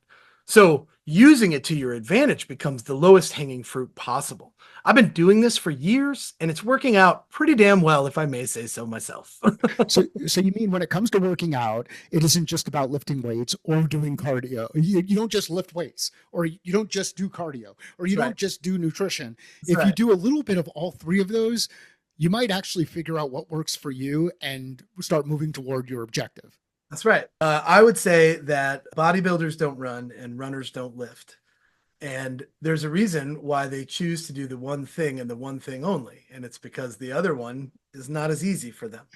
So using it to your advantage becomes the lowest hanging fruit possible. I've been doing this for years and it's working out pretty damn well, if I may say so myself. so you mean when it comes to working out, it isn't just about lifting weights or doing cardio. You don't just lift weights, or you don't just do cardio, or you don't just do nutrition. If you do a little bit of all three of those, you might actually figure out what works for you and start moving toward your objective. That's right. I would say that bodybuilders don't run and runners don't lift. And there's a reason why they choose to do the one thing and the one thing only. And it's because the other one is not as easy for them.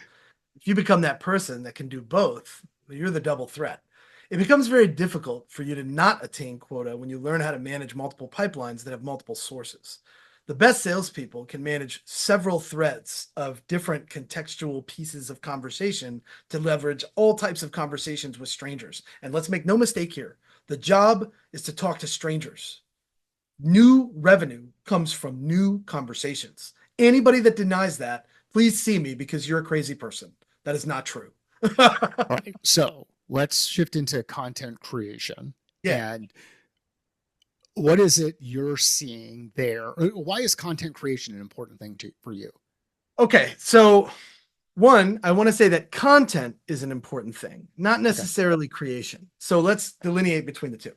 If you become that person that can do both, you're the double threat. It becomes very difficult for you to not attain quota when you learn how to manage multiple pipelines that have multiple sources. The best salespeople can manage several threads of different contextual pieces of conversation to leverage all types of conversations with strangers. And let's make no mistake here, The job is to talk to strangers. New revenue comes from new conversations. Anybody that denies that, please see me because you're a crazy person. That is not true. All right. So let's shift into content creation. Yeah. And what is it you're seeing there? Why is content creation an important thing for you? Okay. So, one, I want to say that content is an important thing, not Okay. necessarily creation. So, let's delineate between the two.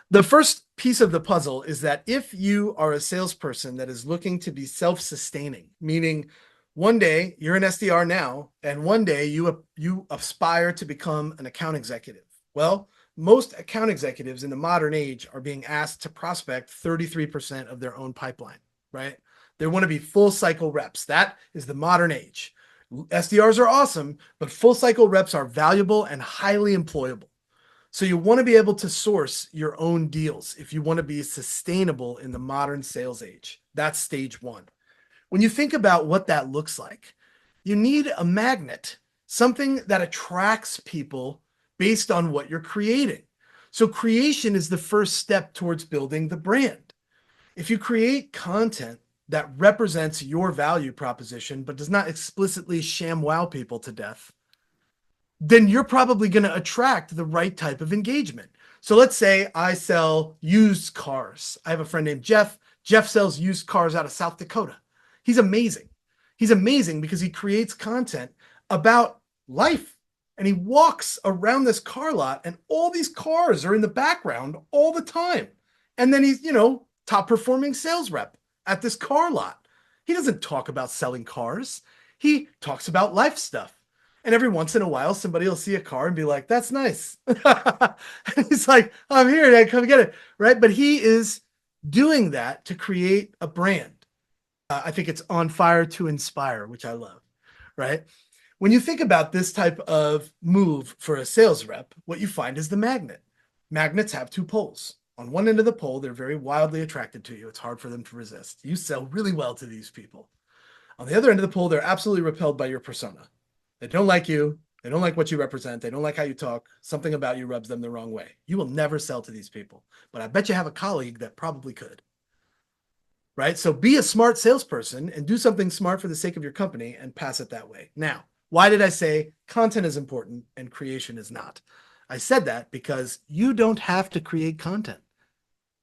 The first piece of the puzzle is that if you are a salesperson that is looking to be self-sustaining, meaning one day you're an SDR now, and one day you aspire to become an account executive. Well, most account executives in the modern age are being asked to prospect 33% of their own pipeline, right? They want to be full cycle reps. That is the modern age. SDRs are awesome, but full cycle reps are valuable and highly employable. So you want to be able to source your own deals if you want to be sustainable in the modern sales age. That's stage one. When you think about what that looks like, you need a magnet, something that attracts people based on what you're creating. So creation is the first step towards building the brand. If you create content that represents your value proposition, but does not explicitly sham wow people to death, then you're probably going to attract the right type of engagement. So let's say I sell used cars. I have a friend named Jeff. Jeff sells used cars out of South Dakota. He's amazing. He's amazing because he creates content about life. And he walks around this car lot and all these cars are in the background all the time. And then he's, top performing sales rep at this car lot. He doesn't talk about selling cars. He talks about life stuff. And every once in a while, somebody will see a car and be like, that's nice. And he's like, I'm here, Dad, come get it. Right. But he is doing that to create a brand. I think it's on fire to inspire, which I love. Right. When you think about this type of move for a sales rep, what you find is the magnet. Magnets have two poles. On one end of the pole, they're very wildly attracted to you. It's hard for them to resist. You sell really well to these people. On the other end of the pole, they're absolutely repelled by your persona. They don't like you. They don't like what you represent. They don't like how you talk. Something about you rubs them the wrong way. You will never sell to these people. But I bet you have a colleague that probably could. Right? So be a smart salesperson and do something smart for the sake of your company and pass it that way. Now, why did I say content is important and creation is not? I said that because you don't have to create content.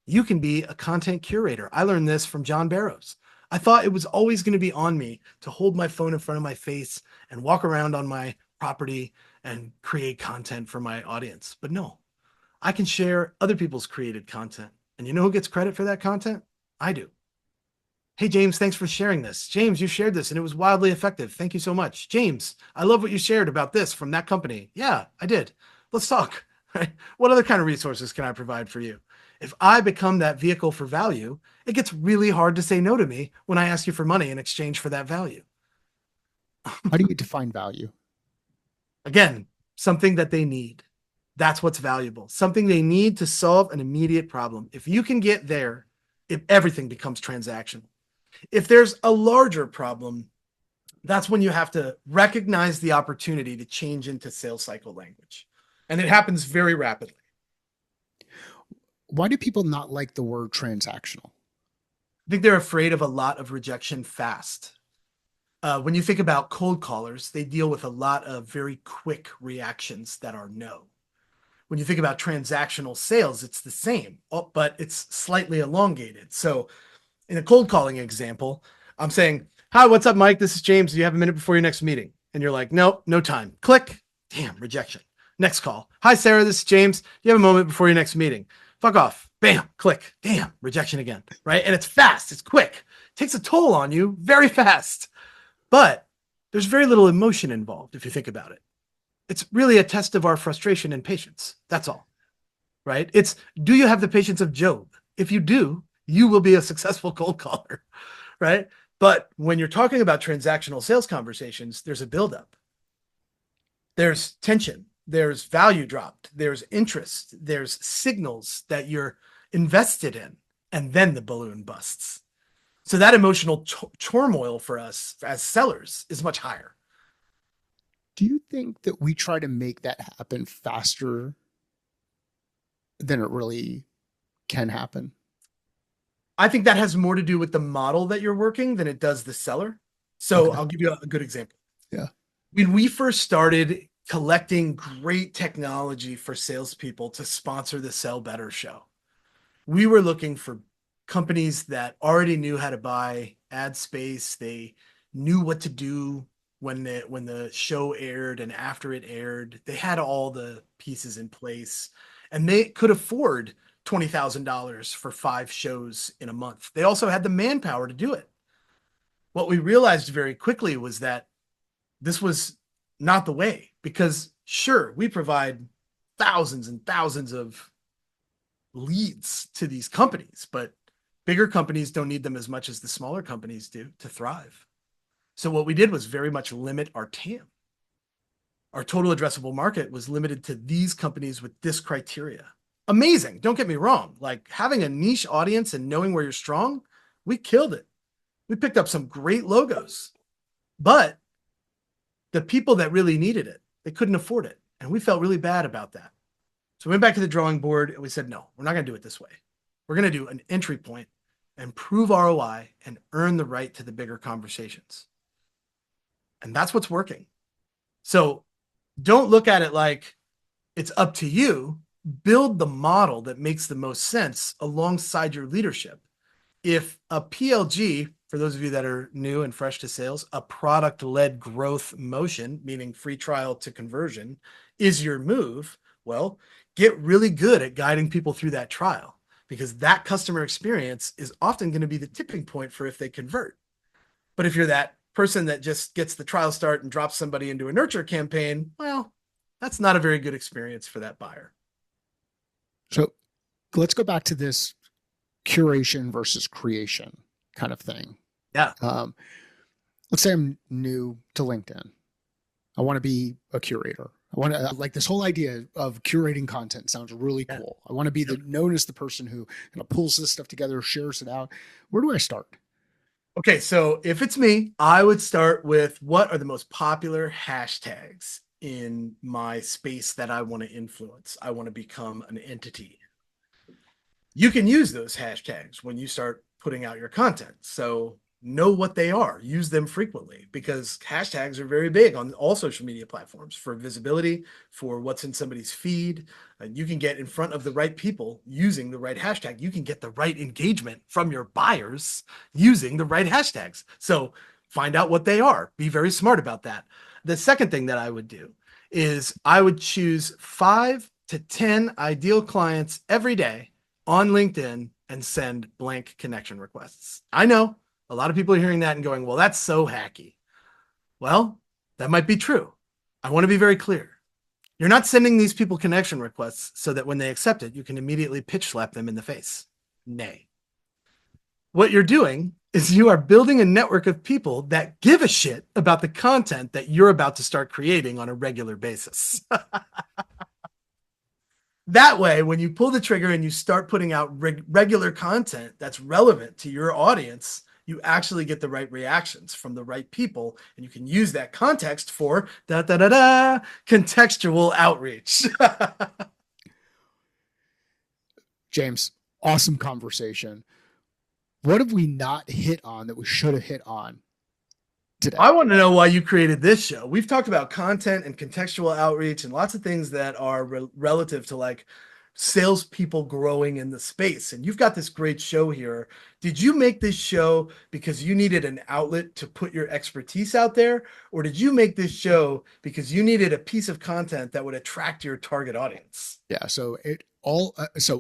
You can be a content curator. I learned this from John Barrows. I thought it was always going to be on me to hold my phone in front of my face and walk around on my property and create content for my audience. But no, I can share other people's created content. And you know who gets credit for that content? I do. Hey, James, thanks for sharing this. James, you shared this and it was wildly effective. Thank you so much. James, I love what you shared about this from that company. Yeah, I did. Let's talk. Right? What other kind of resources can I provide for you? If I become that vehicle for value, it gets really hard to say no to me when I ask you for money in exchange for that value. How do you define value? Again, something that they need. That's what's valuable. Something they need to solve an immediate problem. If you can get there, if everything becomes transactional. If there's a larger problem, that's when you have to recognize the opportunity to change into sales cycle language. And it happens very rapidly. Why do people not like the word transactional? I think they're afraid of a lot of rejection fast. When you think about cold callers, they deal with a lot of very quick reactions that are no. When you think about transactional sales, it's the same, but it's slightly elongated. So in a cold calling example, I'm saying, hi, what's up, Mike? This is James. Do you have a minute before your next meeting? And you're like, nope, no time. Click. Damn, rejection. Next call. Hi, Sarah. This is James. Do you have a moment before your next meeting? Fuck off. Bam. Click. Damn, rejection again. Right? And it's fast. It's quick. It takes a toll on you very fast. But there's very little emotion involved if you think about it. It's really a test of our frustration and patience. That's all. Right? It's, do you have the patience of Job? If you do, you will be a successful cold caller. Right? But when you're talking about transactional sales conversations, there's a buildup. There's tension. There's value dropped. There's interest. There's signals that you're invested in. And then the balloon busts. So that emotional turmoil for us as sellers is much higher. Do you think that we try to make that happen faster then it really can happen. I think that has more to do with the model that you're working than it does the seller. So Okay. I'll give you a good example. Yeah. When we first started collecting great technology for salespeople to sponsor the Sell Better show, we were looking for companies that already knew how to buy ad space. They knew what to do when the show aired and after it aired. They had all the pieces in place, and they could afford $20,000 for 5 shows in a month. They also had the manpower to do it. What we realized very quickly was that this was not the way, because sure, we provide thousands and thousands of leads to these companies, but bigger companies don't need them as much as the smaller companies do to thrive. So what we did was very much limit our TAM. Our total addressable market was limited to these companies with this criteria. Amazing. Don't get me wrong. Like, having a niche audience and knowing where you're strong, we killed it. We picked up some great logos, but the people that really needed it, they couldn't afford it. And we felt really bad about that. So we went back to the drawing board and we said, no, we're not going to do it this way. We're going to do an entry point and prove ROI and earn the right to the bigger conversations. And that's what's working. So don't look at it like it's up to you. Build the model that makes the most sense alongside your leadership. If a PLG, for those of you that are new and fresh to sales, a product-led growth motion, meaning free trial to conversion, is your move, well, get really good at guiding people through that trial, because that customer experience is often going to be the tipping point for if they convert. But if you're that person that just gets the trial start and drops somebody into a nurture campaign, well, that's not a very good experience for that buyer. So let's go back to this curation versus creation kind of thing. Yeah. Let's say I'm new to LinkedIn. I want to be a curator. I want to like this whole idea of curating content sounds really cool. I want to be known as the person who kind of pulls this stuff together, shares it out. Where do I start? Okay, so if it's me, I would start with, what are the most popular hashtags in my space that I want to influence? I want to become an entity. You can use those hashtags when you start putting out your content. So know what they are, use them frequently, because hashtags are very big on all social media platforms for visibility, for what's in somebody's feed. And you can get in front of the right people using the right hashtag. You can get the right engagement from your buyers using the right hashtags. So find out what they are. Be very smart about that. The second thing that I would do is I would choose 5 to 10 ideal clients every day on LinkedIn and send blank connection requests. I know a lot of people are hearing that and going, well, that's so hacky. Well, that might be true. I want to be very clear. You're not sending these people connection requests so that when they accept it, you can immediately pitch slap them in the face. Nay. What you're doing is you are building a network of people that give a shit about the content that you're about to start creating on a regular basis. That way, when you pull the trigger and you start putting out regular content that's relevant to your audience, you actually get the right reactions from the right people, and you can use that context for contextual outreach. James, awesome conversation. What have we not hit on that we should have hit on today? I want to know why you created this show. We've talked about content and contextual outreach and lots of things that are relative to like salespeople growing in the space. And you've got this great show here. Did you make this show because you needed an outlet to put your expertise out there? Or did you make this show because you needed a piece of content that would attract your target audience? Yeah. So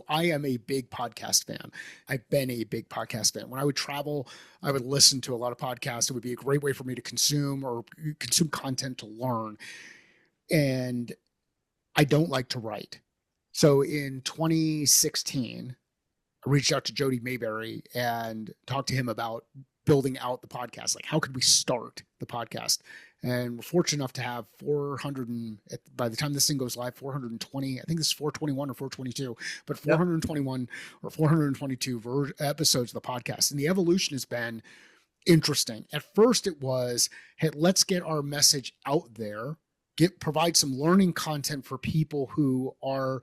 I am a big podcast fan. I've been a big podcast fan. When I would travel, I would listen to a lot of podcasts. It would be a great way for me to consume content to learn. And I don't like to write. So in 2016, I reached out to Jody Mayberry and talked to him about building out the podcast. Like, how could we start the podcast? And we're fortunate enough to have 400, by the time this thing goes live, 420, I think this is 421 or 422, but 421 or 422 episodes of the podcast. And the evolution has been interesting. At first it was, hey, let's get our message out there, provide some learning content for people who are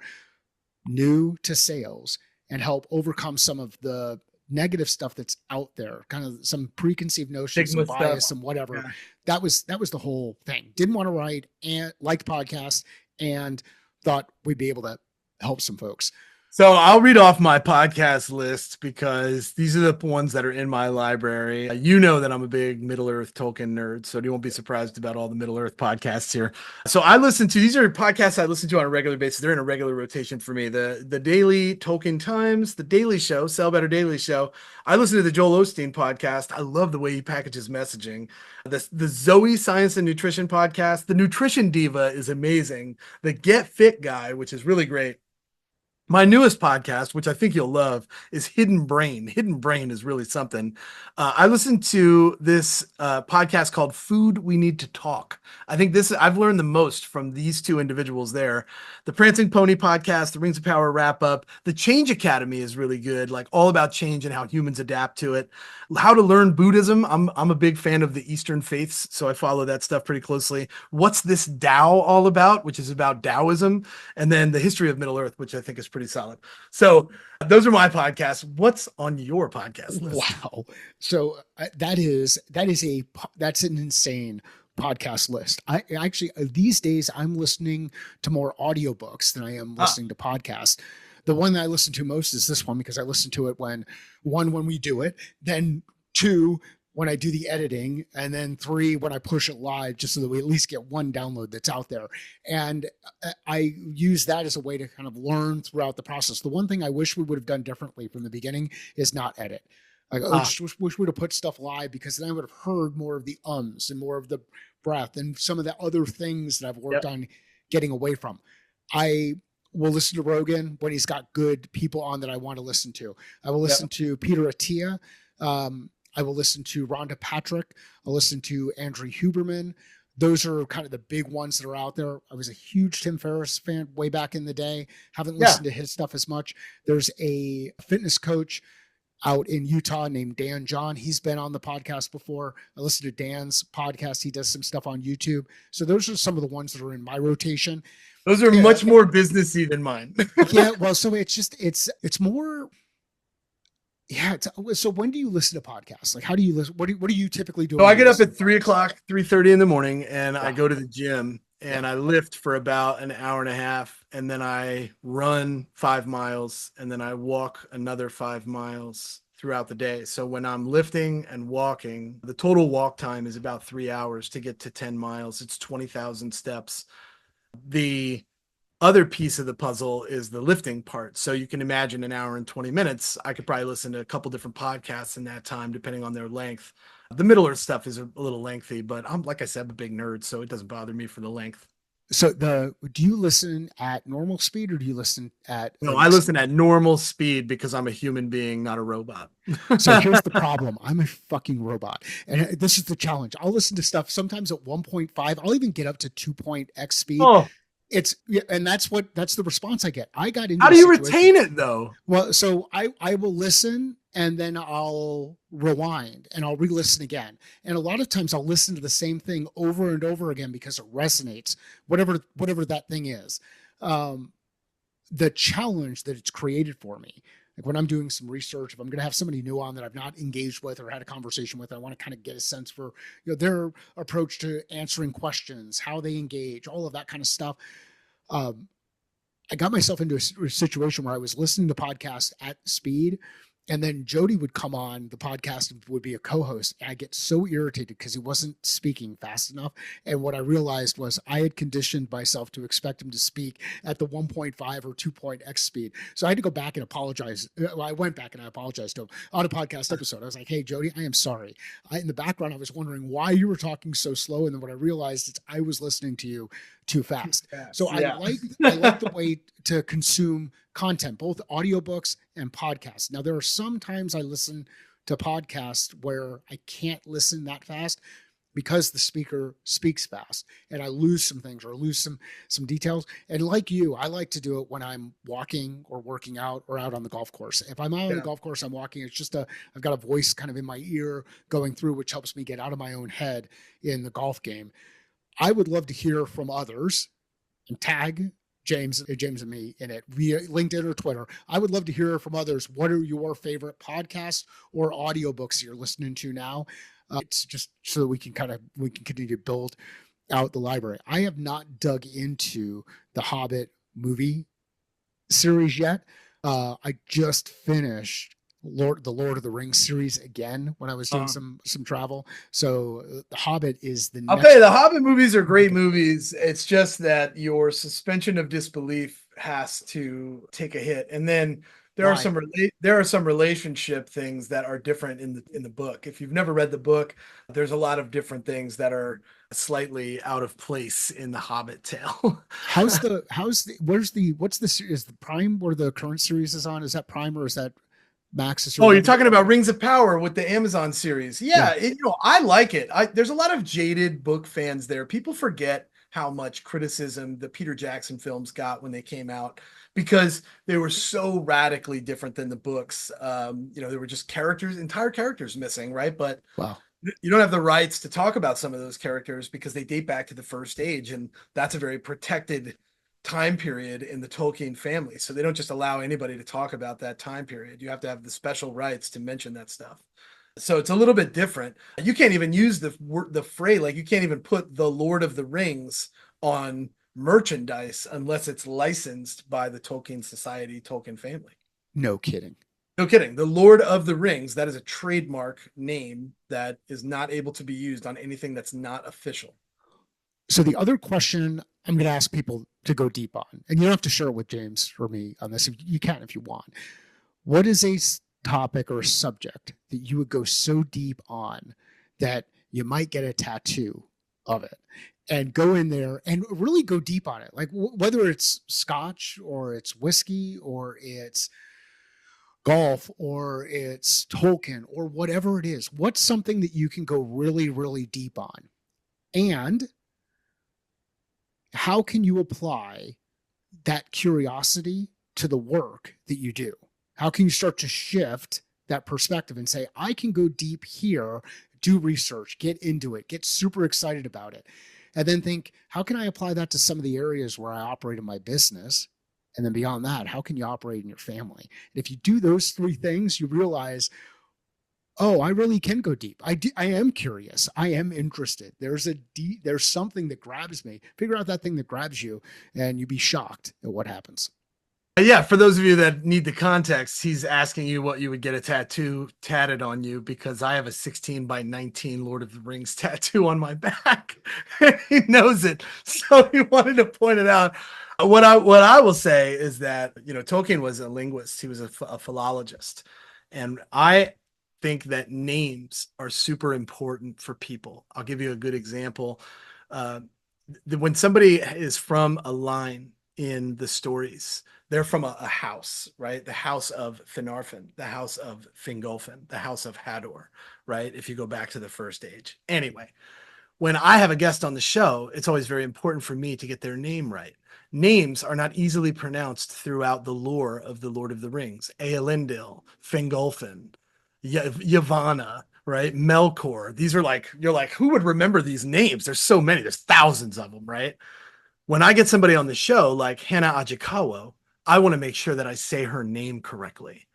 new to sales and help overcome some of the negative stuff that's out there, kind of some preconceived notions, some Stigma stuff. bias, some whatever. Yeah. That was the whole thing. Didn't want to write and liked podcasts and thought we'd be able to help some folks. So I'll read off my podcast list because these are the ones that are in my library. You know that I'm a big Middle Earth Tolkien nerd, so you won't be surprised about all the Middle Earth podcasts here. So these are podcasts I listen to on a regular basis. They're in a regular rotation for me. The Daily Tolkien Times, the Daily Show, Sell Better Daily Show. I listen to the Joel Osteen podcast. I love the way he packages messaging. The Zoe Science and Nutrition podcast. The Nutrition Diva is amazing. The Get Fit Guy, which is really great. My newest podcast, which I think you'll love, is Hidden Brain. Hidden Brain is really something. I listened to this podcast called Food We Need to Talk. I think I've learned the most from these two individuals there. The Prancing Pony podcast, the Rings of Power wrap up, the Change Academy is really good, like all about change and how humans adapt to it. How to learn Buddhism. I'm a big fan of the Eastern faiths, so I follow that stuff pretty closely. What's This Tao All About, which is about Taoism, and then the History of Middle Earth, which I think is pretty solid. So those are my podcasts. What's on your podcast list? Wow. So that's an insane podcast list. I actually, these days I'm listening to more audiobooks than I am listening to podcasts. The one that I listen to most is this one because I listen to it when we do it, then 2, when I do the editing, and then 3, when I push it live, just so that we at least get one download that's out there. And I use that as a way to kind of learn throughout the process. The one thing I wish we would have done differently from the beginning is not edit. I just wish we'd have put stuff live, because then I would have heard more of the ums and more of the breath and some of the other things that I've worked on getting away from. I will listen to Rogan when he's got good people on that I want to listen to. I will listen to Peter Attia. I will listen to Rhonda Patrick. I'll listen to Andrew Huberman. Those are kind of the big ones that are out there. I was a huge Tim Ferriss fan way back in the day. Haven't listened to his stuff as much. There's a fitness coach out in Utah named Dan John. He's been on the podcast before. I listen to Dan's podcast. He does some stuff on YouTube. So those are some of the ones that are in my rotation. Those are much more businessy than mine. Yeah. Well, so it's more. Yeah. So when do you listen to podcasts? Like, how do you listen? What do you typically do? So I get up at 3:30 in the morning, and I go to the gym and I lift for about an hour and a half, and then I run 5 miles, and then I walk another 5 miles throughout the day. So when I'm lifting and walking, the total walk time is about 3 hours to get to 10 miles. It's 20,000 steps. The other piece of the puzzle is the lifting part. So you can imagine an hour and 20 minutes. I could probably listen to a couple different podcasts in that time, depending on their length. The Middle Earth stuff is a little lengthy, but like I said, I'm a big nerd, so it doesn't bother me for the length. So do you listen at normal speed, or do you listen at? No, I listen at normal speed because I'm a human being, not a robot. So here's the problem. I'm a fucking robot. And this is the challenge. I'll listen to stuff sometimes at 1.5. I'll even get up to 2.x speed. Oh. And that's the response I get. I got into. How do you retain it though? Well, so I will listen, and then I'll rewind and I'll re-listen again. And a lot of times I'll listen to the same thing over and over again because it resonates, whatever that thing is. The challenge that it's created for me, like when I'm doing some research, if I'm going to have somebody new on that I've not engaged with or had a conversation with, I want to kind of get a sense for, their approach to answering questions, how they engage, all of that kind of stuff. I got myself into a situation where I was listening to podcasts at speed, and then Jody would come on the podcast and would be a co-host. And I get so irritated because he wasn't speaking fast enough. And what I realized was I had conditioned myself to expect him to speak at the 1.5 or 2.x speed. So I had to go back and apologize. I went back and I apologized to him on a podcast episode. I was like, hey, Jody, I am sorry. In the background, I was wondering why you were talking so slow. And then what I realized is I was listening to you too fast. So I like the way to consume content, both audiobooks and podcasts. Now, there are some times I listen to podcasts where I can't listen that fast because the speaker speaks fast and I lose some things or lose some details. And like you, I like to do it when I'm walking or working out or out on the golf course. If I'm out on the golf course, I'm walking, it's just I've got a voice kind of in my ear going through, which helps me get out of my own head in the golf game. I would love to hear from others and tag James and me in it via LinkedIn or Twitter. I would love to hear from others. What are your favorite podcasts or audiobooks you're listening to now? It's just so that we can continue to build out the library. I have not dug into the Hobbit movie series yet. I just finished the Lord of the Rings series again when I was doing some travel. So the Hobbit is the I'll next. tell you, the Hobbit movies are great movies. It's just that your suspension of disbelief has to take a hit, and then Why? there are some relationship things that are different in the book. If you've never read the book, there's a lot of different things that are slightly out of place in the Hobbit tale. What's the series? Is the Prime where the current series is on? Is that Prime or is that Max? Is Oh, you're whatever? talking about Rings of Power with the Amazon series. Yeah. Yeah, I like it. There's a lot of jaded book fans there. People forget how much criticism the Peter Jackson films got when they came out because they were so radically different than the books. There were just entire characters missing, right? But Wow. you don't have the rights to talk about some of those characters because they date back to the First Age, and that's a very protected time period in the Tolkien family. So they don't just allow anybody to talk about that time period. You have to have the special rights to mention that stuff. So it's a little bit different. You can't even use the phrase, like you can't even put the Lord of the Rings on merchandise unless it's licensed by the Tolkien Society, Tolkien family. No kidding. No kidding. The Lord of the Rings, that is a trademark name that is not able to be used on anything that's not official. So the other question I'm going to ask people to go deep on, and you don't have to share it with James or me on this. You can if you want. What is a topic or a subject that you would go so deep on that you might get a tattoo of it and go in there and really go deep on it? Like whether it's scotch or it's whiskey or it's golf or it's Tolkien or whatever it is. What's something that you can go really, really deep on? And how can you apply that curiosity to the work that you do? How can you start to shift that perspective and say, I can go deep here, do research, get into it, get super excited about it, and then think, how can I apply that to some of the areas where I operate in my business? And then beyond that, how can you operate in your family? And if you do those three things, you realize, oh, I really can go deep. I am curious. I am interested. There's something that grabs me. Figure out that thing that grabs you, and you'd be shocked at what happens. Yeah, for those of you that need the context, he's asking you what you would get a tattoo tatted on you because I have a 16 by 19 Lord of the Rings tattoo on my back. He knows it. So he wanted to point it out. What I will say is that, Tolkien was a linguist. He was a philologist. And I think that names are super important for people. I'll give you a good example. When somebody is from a line in the stories, they're from a house, right? The house of Finarfin, the house of Fingolfin, the house of Hador, right? If you go back to the First Age. Anyway, when I have a guest on the show, it's always very important for me to get their name right. Names are not easily pronounced throughout the lore of the Lord of the Rings. Eowyn, Fingolfin, Yavanna, right? Melkor. These are you're like, who would remember these names? There's so many. There's thousands of them, right? When I get somebody on the show like Hannah Ajikawa, I want to make sure that I say her name correctly.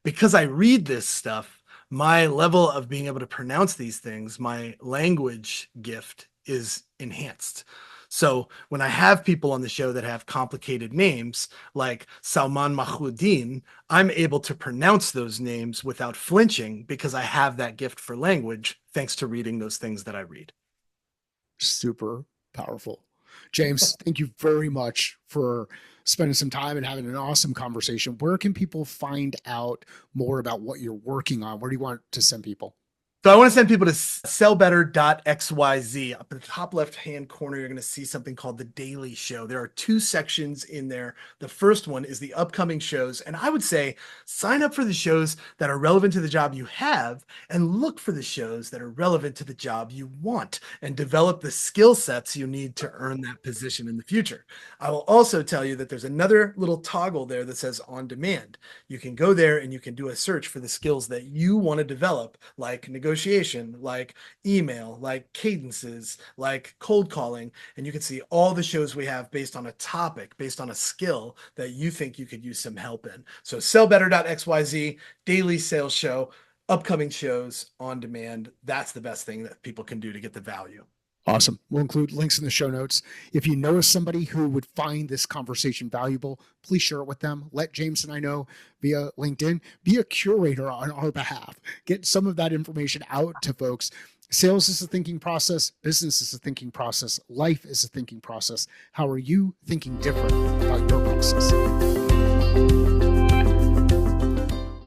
Because I read this stuff, my level of being able to pronounce these things, my language gift is enhanced. So when I have people on the show that have complicated names like Salman Mahmoudin, I'm able to pronounce those names without flinching because I have that gift for language thanks to reading those things that I read. Super powerful. James, thank you very much for spending some time and having an awesome conversation. Where can people find out more about what you're working on? Where do you want to send people? So I want to send people to sellbetter.xyz. Up in the top left-hand corner, you're going to see something called The Daily Show. There are two sections in there. The first one is the upcoming shows. And I would say sign up for the shows that are relevant to the job you have and look for the shows that are relevant to the job you want and develop the skill sets you need to earn that position in the future. I will also tell you that there's another little toggle there that says on demand. You can go there and you can do a search for the skills that you want to develop, like negotiation, negotiation, like email, like cadences, like cold calling. And you can see all the shows we have based on a topic, based on a skill that you think you could use some help in. So sellbetter.xyz, daily sales show, upcoming shows on demand. That's the best thing that people can do to get the value. Awesome. We'll include links in the show notes. If you know somebody who would find this conversation valuable, please share it with them. Let James and I know via LinkedIn. Be a curator on our behalf. Get some of that information out to folks. Sales is a thinking process. Business is a thinking process. Life is a thinking process. How are you thinking different about your process?